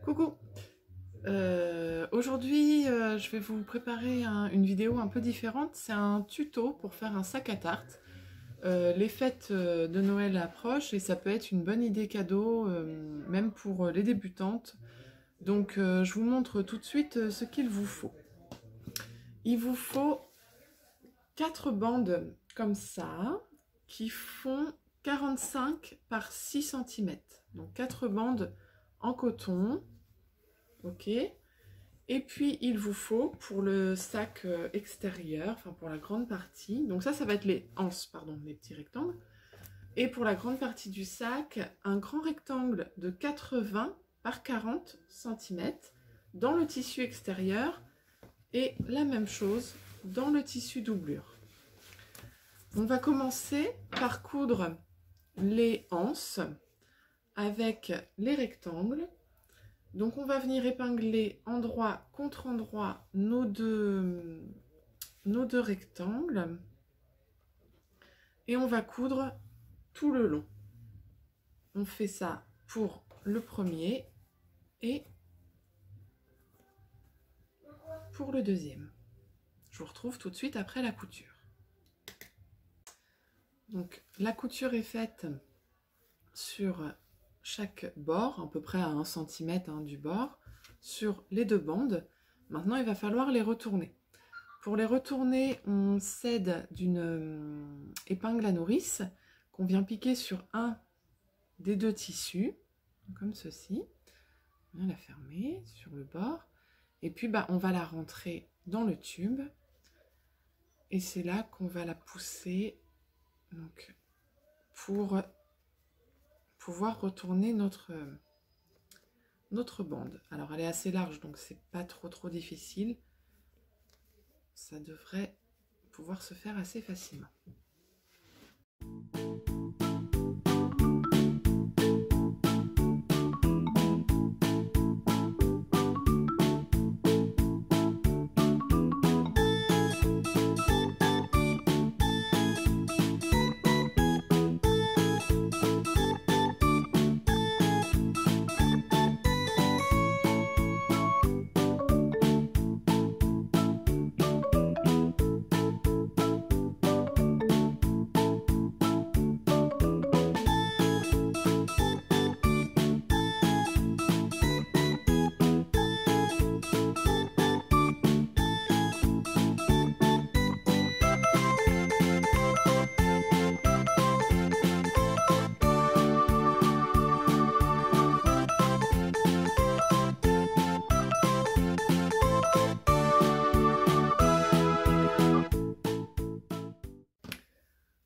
Coucou. Aujourd'hui, je vais vous préparer une vidéo un peu différente. C'est un tuto pour faire un sac à tarte. Les fêtes de Noël approchent et ça peut être une bonne idée cadeau, même pour les débutantes. Donc, je vous montre tout de suite ce qu'il vous faut. Il vous faut 4 bandes comme ça, qui font 45 par 6 cm. Donc 4 bandes en coton. Ok. Et puis il vous faut pour le sac extérieur, enfin pour la grande partie, donc ça va être les anses, pardon, les petits rectangles. Et pour la grande partie du sac, un grand rectangle de 80 par 40 cm dans le tissu extérieur et la même chose dans le tissu doublure. On va commencer par coudre les anses avec les rectangles. Donc on va venir épingler endroit contre endroit nos deux rectangles et on va coudre tout le long. On fait ça pour le premier et pour le deuxième. Je vous retrouve tout de suite après la couture. Donc la couture est faite sur chaque bord, à peu près à 1 cm du bord, sur les deux bandes. Maintenant, il va falloir les retourner. Pour les retourner, on s'aide d'une épingle à nourrice qu'on vient piquer sur un des deux tissus, comme ceci. On vient la fermer sur le bord. Et puis, on va la rentrer dans le tube. Et c'est là qu'on va la pousser donc, pour pouvoir retourner notre bande. Alors elle est assez large, donc c'est pas trop difficile. Ça devrait pouvoir se faire assez facilement.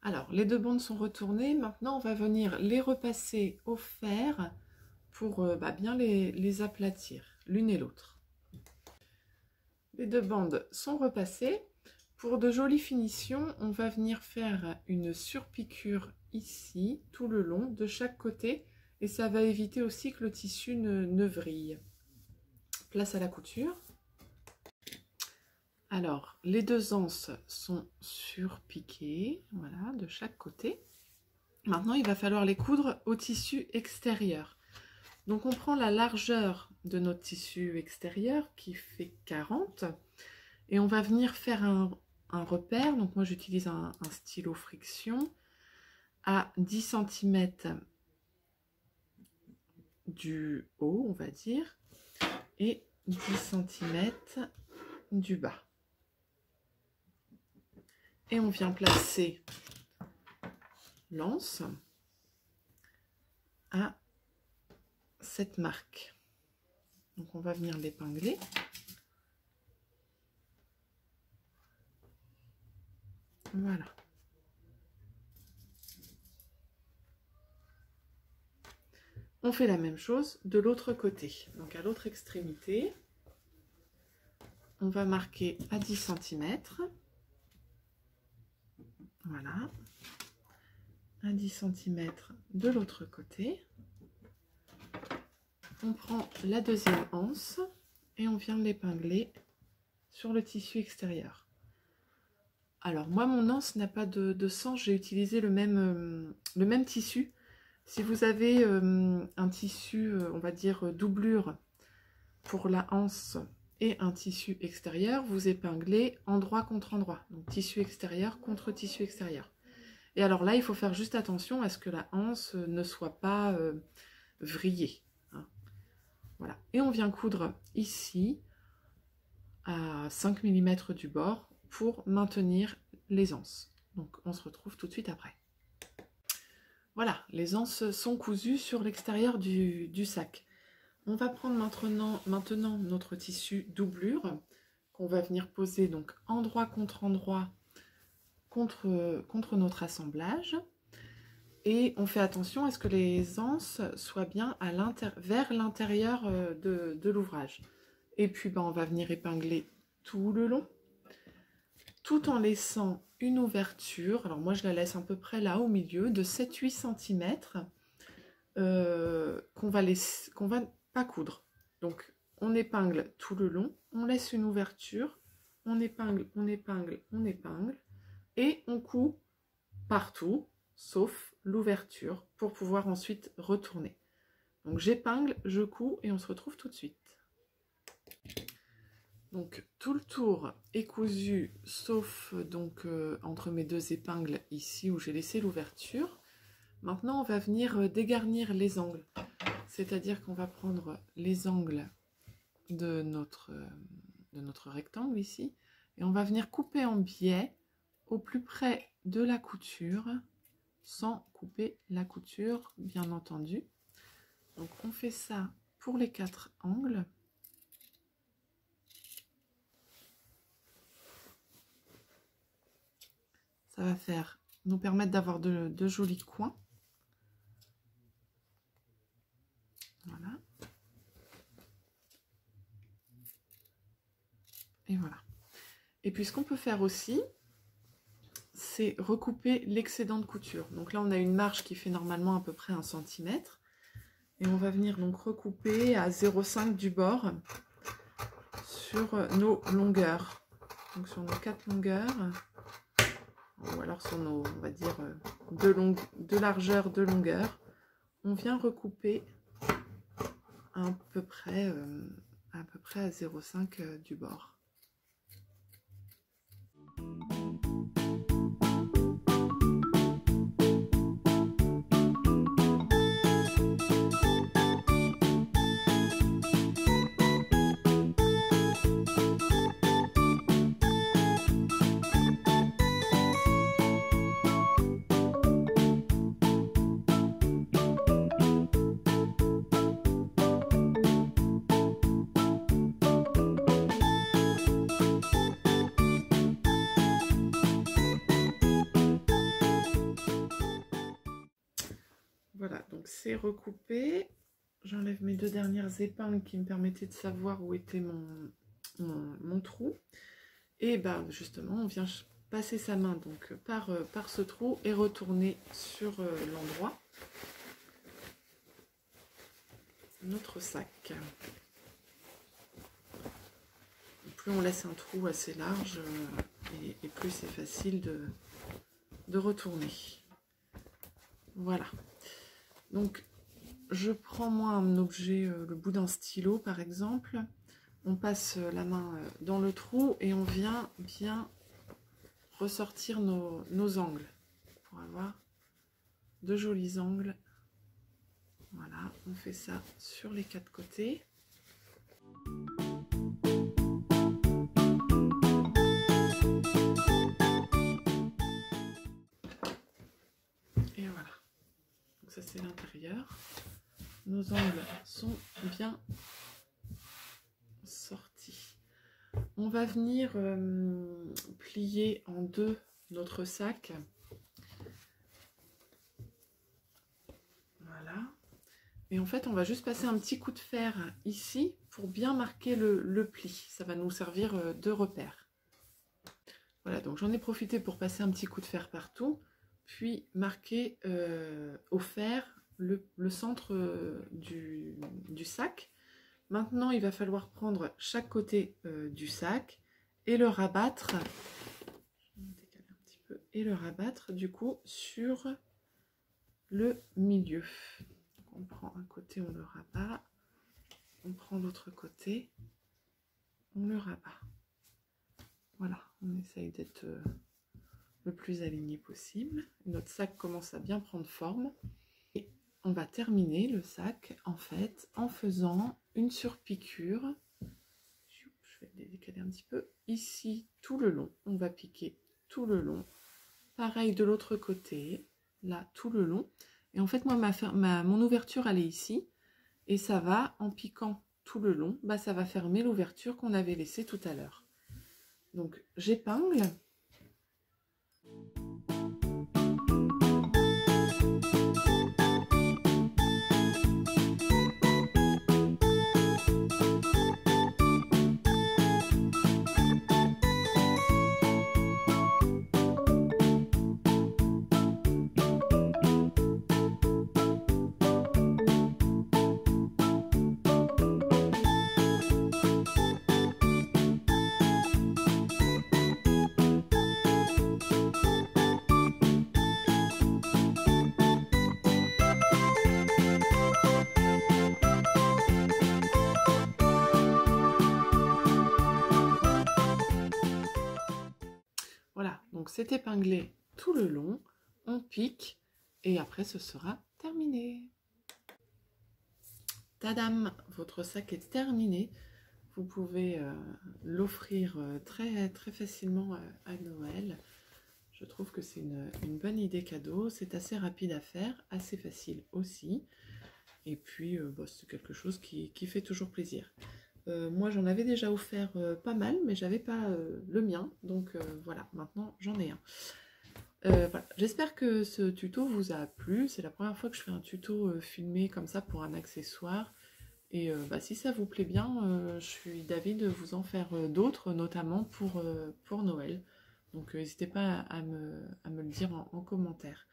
Alors, les deux bandes sont retournées. Maintenant, on va venir les repasser au fer pour bien les aplatir, l'une et l'autre. Les deux bandes sont repassées. Pour de jolies finitions, on va venir faire une surpiqûre ici, tout le long, de chaque côté. Et ça va éviter aussi que le tissu ne vrille. Place à la couture. Alors, les deux anses sont surpiquées, voilà, de chaque côté. Maintenant, il va falloir les coudre au tissu extérieur. Donc, on prend la largeur de notre tissu extérieur qui fait 40 et on va venir faire un repère. Donc, moi, j'utilise un stylo friction à 10 cm du haut, on va dire, et 10 cm du bas. Et on vient placer l'anse à cette marque. Donc on va venir l'épingler. Voilà. On fait la même chose de l'autre côté. Donc à l'autre extrémité, on va marquer à 10 cm. Voilà, à 10 cm de l'autre côté. On prend la deuxième anse et on vient l'épingler sur le tissu extérieur. Alors moi, mon anse n'a pas de sens, j'ai utilisé le même tissu. Si vous avez un tissu, on va dire doublure, pour la anse et un tissu extérieur, vous épinglez endroit contre endroit. Donc tissu extérieur contre tissu extérieur. Et alors là, il faut faire juste attention à ce que la anse ne soit pas vrillée. Hein. Voilà. Et on vient coudre ici à 5 mm du bord pour maintenir les anses. Donc on se retrouve tout de suite après. Voilà, les anses sont cousues sur l'extérieur du sac. On va prendre maintenant notre tissu doublure qu'on va venir poser donc endroit contre notre assemblage. Et on fait attention à ce que les anses soient bien vers l'intérieur de l'ouvrage. Et puis on va venir épingler tout le long, tout en laissant une ouverture. Alors moi je la laisse à peu près là au milieu, de 7-8 cm, qu'on va pas coudre. Donc on épingle tout le long, on laisse une ouverture, on épingle, on épingle, on épingle, et on coud partout, sauf l'ouverture, pour pouvoir ensuite retourner. Donc j'épingle, je couds, et on se retrouve tout de suite. Donc tout le tour est cousu, sauf donc entre mes deux épingles ici où j'ai laissé l'ouverture. Maintenant on va venir dégarnir les angles, c'est-à-dire qu'on va prendre les angles de notre rectangle ici, et on va venir couper en biais au plus près de la couture, sans couper la couture bien entendu. Donc on fait ça pour les 4 angles. Ça va nous permettre d'avoir de jolis coins. Voilà. Et voilà. Et puis ce qu'on peut faire aussi, c'est recouper l'excédent de couture. Donc là on a une marge qui fait normalement à peu près 1 cm. Et on va venir donc recouper à 0,5 du bord sur nos longueurs. Donc sur nos 4 longueurs. Ou alors sur nos, on va dire, de largeur, de longueur, on vient recouper à peu près à 0,5 du bord. Voilà, donc c'est recoupé. J'enlève mes 2 dernières épingles qui me permettaient de savoir où était mon trou. Et ben justement, on vient passer sa main donc par ce trou et retourner sur l'endroit notre sac. Plus on laisse un trou assez large et plus c'est facile de retourner. Voilà. Donc je prends moi un objet, le bout d'un stylo par exemple, on passe la main dans le trou et on vient bien ressortir nos angles pour avoir de jolis angles. Voilà, on fait ça sur les 4 côtés. Et voilà, donc ça c'est l'intérieur. Nos angles sont bien sortis. On va venir plier en deux notre sac. Voilà. Et en fait, on va juste passer un petit coup de fer ici pour bien marquer le pli. Ça va nous servir de repère. Voilà, donc j'en ai profité pour passer un petit coup de fer partout, puis marquer au fer le centre du sac. Maintenant, il va falloir prendre chaque côté du sac et le rabattre. Je vais décaler un petit peu. Et le rabattre du coup sur le milieu. Donc on prend un côté, on le rabat. on prend l'autre côté, on le rabat. Voilà, on essaye d'être le plus aligné possible. Notre sac commence à bien prendre forme. Et on va terminer le sac en fait en faisant une surpiqûre. Je vais le décaler un petit peu. Ici, tout le long, on va piquer tout le long. Pareil de l'autre côté, là, tout le long. Et en fait, moi, mon ouverture, elle est ici. Et ça va, en piquant tout le long, bah, ça va fermer l'ouverture qu'on avait laissée tout à l'heure. Donc, j'épingle. Voilà, donc c'est épinglé tout le long, on pique et après ce sera terminé. Tadam, votre sac est terminé. Vous pouvez l'offrir très facilement à Noël. Je trouve que c'est une bonne idée cadeau. C'est assez rapide à faire, assez facile aussi. Et puis, c'est quelque chose qui fait toujours plaisir. Moi, j'en avais déjà offert pas mal, mais j'avais pas le mien. Donc voilà, maintenant j'en ai un. Voilà. J'espère que ce tuto vous a plu. C'est la première fois que je fais un tuto filmé comme ça pour un accessoire. Et si ça vous plaît bien, je suis d'avis de vous en faire d'autres, notamment pour Noël. Donc n'hésitez pas à me le dire en commentaire.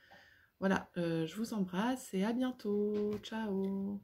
Voilà, je vous embrasse et à bientôt. Ciao!